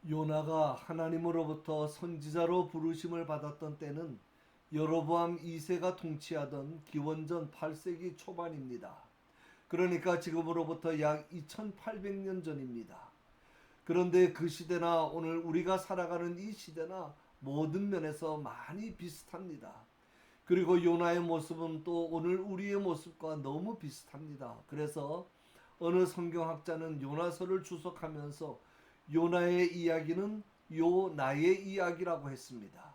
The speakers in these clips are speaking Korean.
요나가 하나님으로부터 선지자로 부르심을 받았던 때는 여로보암 2세가 통치하던 기원전 8세기 초반입니다. 그러니까 지금으로부터 약 2800년 전입니다. 그런데 그 시대나 오늘 우리가 살아가는 이 시대나 모든 면에서 많이 비슷합니다. 그리고 요나의 모습은 또 오늘 우리의 모습과 너무 비슷합니다. 그래서 어느 성경학자는 요나서를 주석하면서 요나의 이야기는 요나의 이야기라고 했습니다.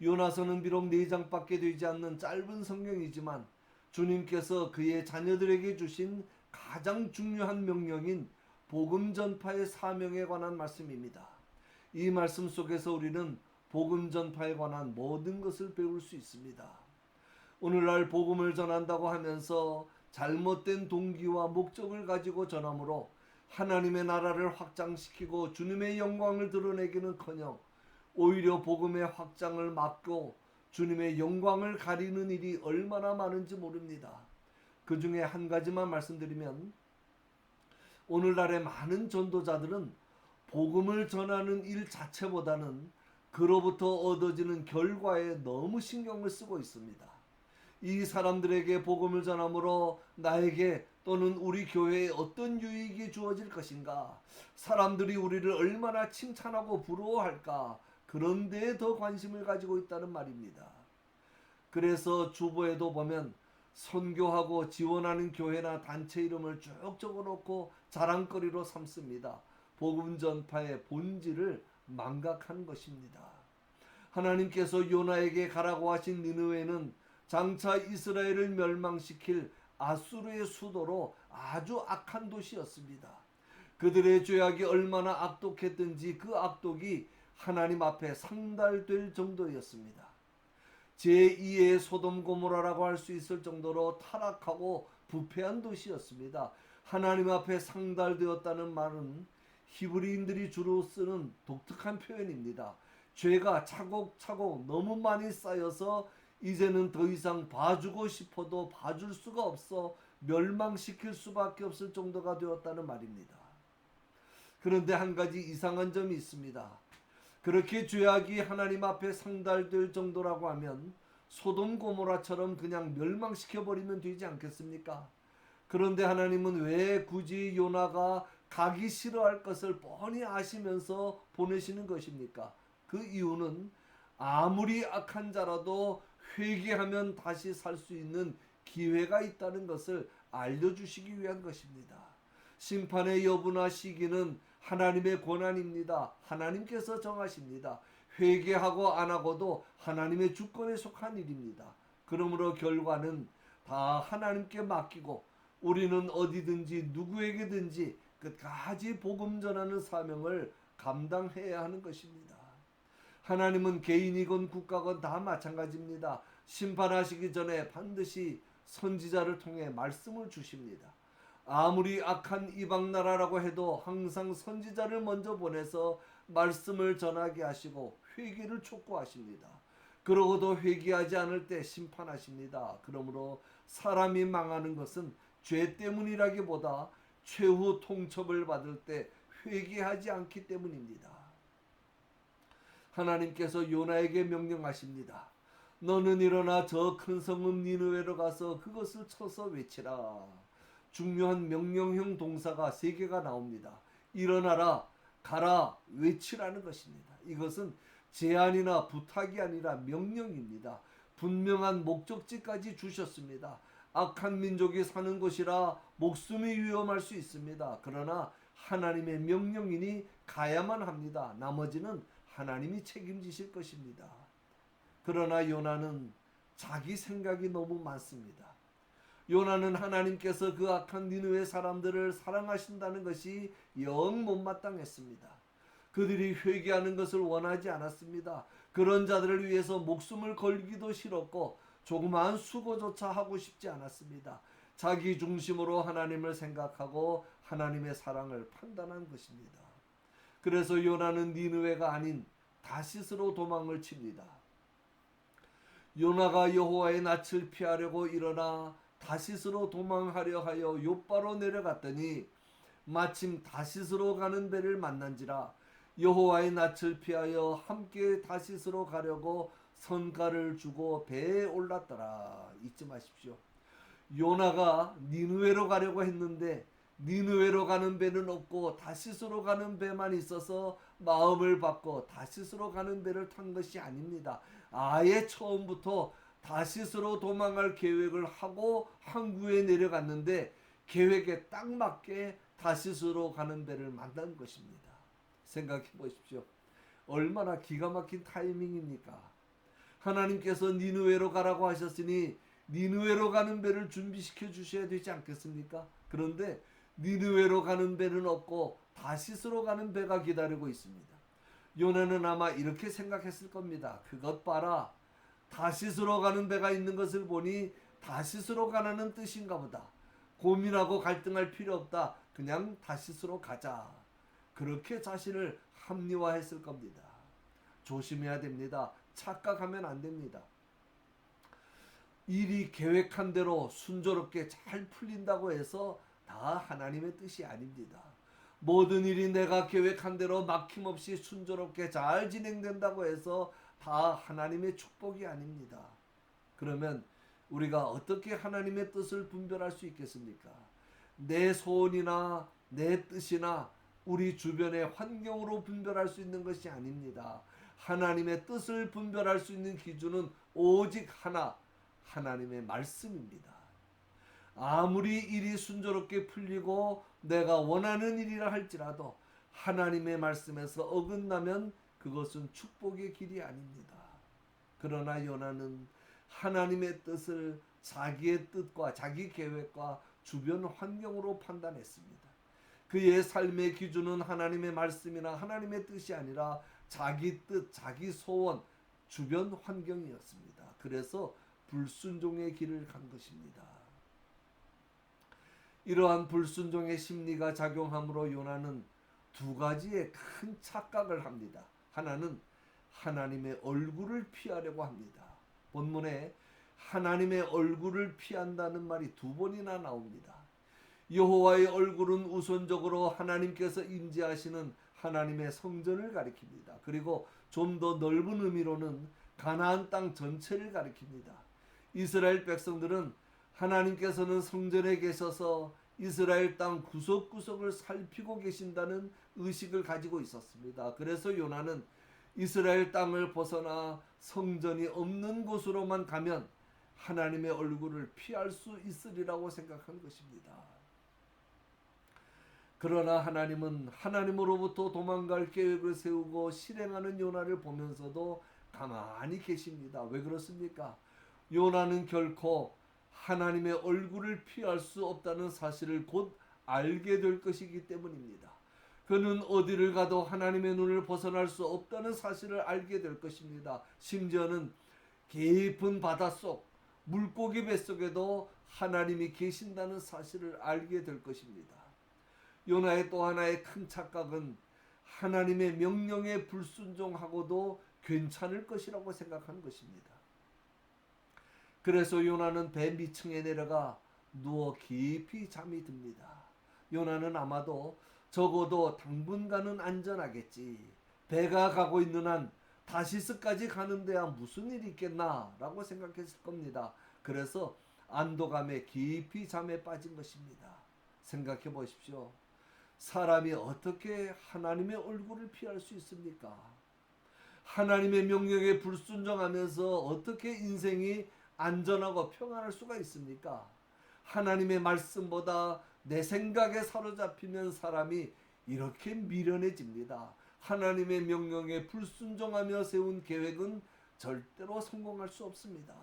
요나서는 비록 4장밖에 되지 않는 짧은 성경이지만 주님께서 그의 자녀들에게 주신 가장 중요한 명령인 복음 전파의 사명에 관한 말씀입니다. 이 말씀 속에서 우리는 복음 전파에 관한 모든 것을 배울 수 있습니다. 오늘날 복음을 전한다고 하면서 잘못된 동기와 목적을 가지고 전함으로 하나님의 나라를 확장시키고 주님의 영광을 드러내기는커녕 오히려 복음의 확장을 막고 주님의 영광을 가리는 일이 얼마나 많은지 모릅니다. 그 중에 한 가지만 말씀드리면 오늘날의 많은 전도자들은 복음을 전하는 일 자체보다는 그로부터 얻어지는 결과에 너무 신경을 쓰고 있습니다. 이 사람들에게 복음을 전함으로 나에게 또는 우리 교회에 어떤 유익이 주어질 것인가, 사람들이 우리를 얼마나 칭찬하고 부러워할까, 그런 데에 더 관심을 가지고 있다는 말입니다. 그래서 주보에도 보면 선교하고 지원하는 교회나 단체 이름을 쭉 적어놓고 자랑거리로 삼습니다. 복음 전파의 본질을 망각한 것입니다. 하나님께서 요나에게 가라고 하신 니느웨는 장차 이스라엘을 멸망시킬 아수르의 수도로 아주 악한 도시였습니다. 그들의 죄악이 얼마나 악독했든지 그 악독이 하나님 앞에 상달될 정도였습니다. 제2의 소돔 고모라라고 할 수 있을 정도로 타락하고 부패한 도시였습니다. 하나님 앞에 상달되었다는 말은 히브리인들이 주로 쓰는 독특한 표현입니다. 죄가 차곡차곡 너무 많이 쌓여서 이제는 더 이상 봐주고 싶어도 봐줄 수가 없어 멸망시킬 수밖에 없을 정도가 되었다는 말입니다. 그런데 한 가지 이상한 점이 있습니다. 그렇게 죄악이 하나님 앞에 상달될 정도라고 하면 소돔 고모라처럼 그냥 멸망시켜버리면 되지 않겠습니까? 그런데 하나님은 왜 굳이 요나가 가기 싫어할 것을 뻔히 아시면서 보내시는 것입니까? 그 이유는 아무리 악한 자라도 회개하면 다시 살 수 있는 기회가 있다는 것을 알려주시기 위한 것입니다. 심판의 여부나 시기는 하나님의 권한입니다. 하나님께서 정하십니다. 회개하고 안 하고도 하나님의 주권에 속한 일입니다. 그러므로 결과는 다 하나님께 맡기고 우리는 어디든지 누구에게든지 끝까지 복음 전하는 사명을 감당해야 하는 것입니다. 하나님은 개인이건 국가건 다 마찬가지입니다. 심판하시기 전에 반드시 선지자를 통해 말씀을 주십니다. 아무리 악한 이방 나라라고 해도 항상 선지자를 먼저 보내서 말씀을 전하게 하시고 회개를 촉구하십니다. 그러고도 회개하지 않을 때 심판하십니다. 그러므로 사람이 망하는 것은 죄 때문이라기보다 최후 통첩을 받을 때 회개하지 않기 때문입니다. 하나님께서 요나에게 명령하십니다. 너는 일어나 저 큰 성읍 니느웨로 가서 그것을 쳐서 외치라. 중요한 명령형 동사가 3개가 나옵니다. 일어나라, 가라, 외치라는 것입니다. 이것은 제안이나 부탁이 아니라 명령입니다. 분명한 목적지까지 주셨습니다. 악한 민족이 사는 곳이라 목숨이 위험할 수 있습니다. 그러나 하나님의 명령이니 가야만 합니다. 나머지는 하나님이 책임지실 것입니다. 그러나 요나는 자기 생각이 너무 많습니다. 요나는 하나님께서 그 악한 니느웨 사람들을 사랑하신다는 것이 영 못마땅했습니다. 그들이 회개하는 것을 원하지 않았습니다. 그런 자들을 위해서 목숨을 걸기도 싫었고 조그마한 수고조차 하고 싶지 않았습니다. 자기 중심으로 하나님을 생각하고 하나님의 사랑을 판단한 것입니다. 그래서 요나는 니느웨가 아닌 다시스로 도망을 칩니다. 요나가 여호와의 낯을 피하려고 일어나 다시스로 도망하려 하여 욥바로 내려갔더니 마침 다시스로 가는 배를 만난지라 여호와의 낯을 피하여 함께 다시스로 가려고 선가를 주고 배에 올랐더라. 잊지 마십시오. 요나가 니느웨로 가려고 했는데 니느웨로 가는 배는 없고 다시스로 가는 배만 있어서 마음을 바꿔 다시스로 가는 배를 탄 것이 아닙니다. 아예 처음부터 다시스로 도망갈 계획을 하고 항구에 내려갔는데 계획에 딱 맞게 다시스로 가는 배를 만난 것입니다. 생각해 보십시오. 얼마나 기가 막힌 타이밍입니까? 하나님께서 니느웨로 가라고 하셨으니 니느웨로 가는 배를 준비시켜 주셔야 되지 않겠습니까? 그런데 니느웨로 가는 배는 없고 다시스로 가는 배가 기다리고 있습니다. 요나는 아마 이렇게 생각했을 겁니다. 그것 봐라. 다시스로 가는 배가 있는 것을 보니 다시스로 가라는 뜻인가 보다. 고민하고 갈등할 필요 없다. 그냥 다시스로 가자. 그렇게 자신을 합리화했을 겁니다. 조심해야 됩니다. 착각하면 안 됩니다. 일이 계획한 대로 순조롭게 잘 풀린다고 해서 다 하나님의 뜻이 아닙니다. 모든 일이 내가 계획한 대로 막힘없이 순조롭게 잘 진행된다고 해서 다 하나님의 축복이 아닙니다. 그러면 우리가 어떻게 하나님의 뜻을 분별할 수 있겠습니까? 내 소원이나 내 뜻이나 우리 주변의 환경으로 분별할 수 있는 것이 아닙니다. 하나님의 뜻을 분별할 수 있는 기준은 오직 하나, 하나님의 말씀입니다. 아무리 일이 순조롭게 풀리고 내가 원하는 일이라 할지라도 하나님의 말씀에서 어긋나면 그것은 축복의 길이 아닙니다. 그러나 요나는 하나님의 뜻을 자기의 뜻과 자기 계획과 주변 환경으로 판단했습니다. 그의 삶의 기준은 하나님의 말씀이나 하나님의 뜻이 아니라 자기 뜻, 자기 소원, 주변 환경이었습니다. 그래서 불순종의 길을 간 것입니다. 이러한 불순종의 심리가 작용함으로 요나는 두 가지의 큰 착각을 합니다. 하나는 하나님의 얼굴을 피하려고 합니다. 본문에 하나님의 얼굴을 피한다는 말이 두 번이나 나옵니다. 여호와의 얼굴은 우선적으로 하나님께서 임재하시는 하나님의 성전을 가리킵니다. 그리고 좀 더 넓은 의미로는 가나안 땅 전체를 가리킵니다. 이스라엘 백성들은 하나님께서는 성전에 계셔서 이스라엘 땅 구석구석을 살피고 계신다는 의식을 가지고 있었습니다. 그래서 요나는 이스라엘 땅을 벗어나 성전이 없는 곳으로만 가면 하나님의 얼굴을 피할 수 있으리라고 생각한 것입니다. 그러나 하나님은 하나님으로부터 도망갈 계획을 세우고 실행하는 요나를 보면서도 가만히 계십니다. 왜 그렇습니까? 요나는 결코 하나님의 얼굴을 피할 수 없다는 사실을 곧 알게 될 것이기 때문입니다. 그는 어디를 가도 하나님의 눈을 벗어날 수 없다는 사실을 알게 될 것입니다. 심지어는 깊은 바닷속 물고기 뱃속에도 하나님이 계신다는 사실을 알게 될 것입니다. 요나의 또 하나의 큰 착각은 하나님의 명령에 불순종하고도 괜찮을 것이라고 생각하는 것입니다. 그래서 요나는 배 밑층에 내려가 누워 깊이 잠이 듭니다. 요나는 아마도 적어도 당분간은 안전하겠지. 배가 가고 있는 한 다시스까지 가는 데야 무슨 일이 있겠나 라고 생각했을 겁니다. 그래서 안도감에 깊이 잠에 빠진 것입니다. 생각해 보십시오. 사람이 어떻게 하나님의 얼굴을 피할 수 있습니까? 하나님의 명령에 불순종하면서 어떻게 인생이 안전하고 평안할 수가 있습니까? 하나님의 말씀보다 내 생각에 사로잡히면 사람이 이렇게 미련해집니다. 하나님의 명령에 불순종하며 세운 계획은 절대로 성공할 수 없습니다.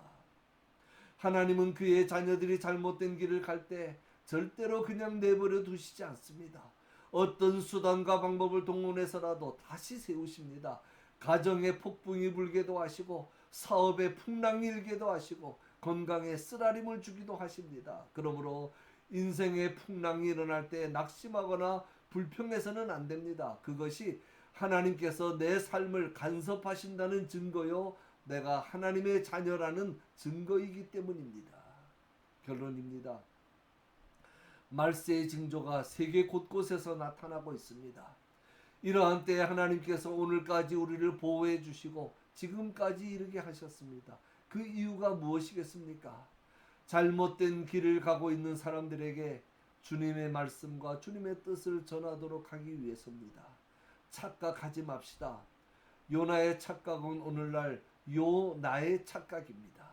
하나님은 그의 자녀들이 잘못된 길을 갈 때 절대로 그냥 내버려 두시지 않습니다. 어떤 수단과 방법을 동원해서라도 다시 세우십니다. 가정에 폭풍이 불게도 하시고 사업에 풍랑이 일게도 하시고 건강에 쓰라림을 주기도 하십니다. 그러므로 인생의 풍랑이 일어날 때 낙심하거나 불평해서는 안 됩니다. 그것이 하나님께서 내 삶을 간섭하신다는 증거요, 내가 하나님의 자녀라는 증거이기 때문입니다. 결론입니다. 말세의 징조가 세계 곳곳에서 나타나고 있습니다. 이러한 때에 하나님께서 오늘까지 우리를 보호해 주시고 지금까지 이르게 하셨습니다. 그 이유가 무엇이겠습니까? 잘못된 길을 가고 있는 사람들에게 주님의 말씀과 주님의 뜻을 전하도록 하기 위해서입니다. 착각하지 맙시다. 요나의 착각은 오늘날 요나의 착각입니다.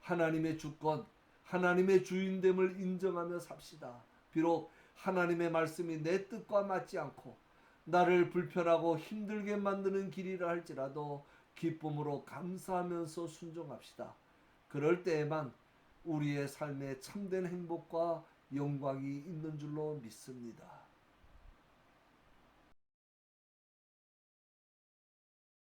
하나님의 주권, 하나님의 주인됨을 인정하며 삽시다. 비록 하나님의 말씀이 내 뜻과 맞지 않고 나를 불편하고 힘들게 만드는 길이라 할지라도 기쁨으로 감사하면서 순종합시다. 그럴 때에만 우리의 삶에 참된 행복과 영광이 있는 줄로 믿습니다.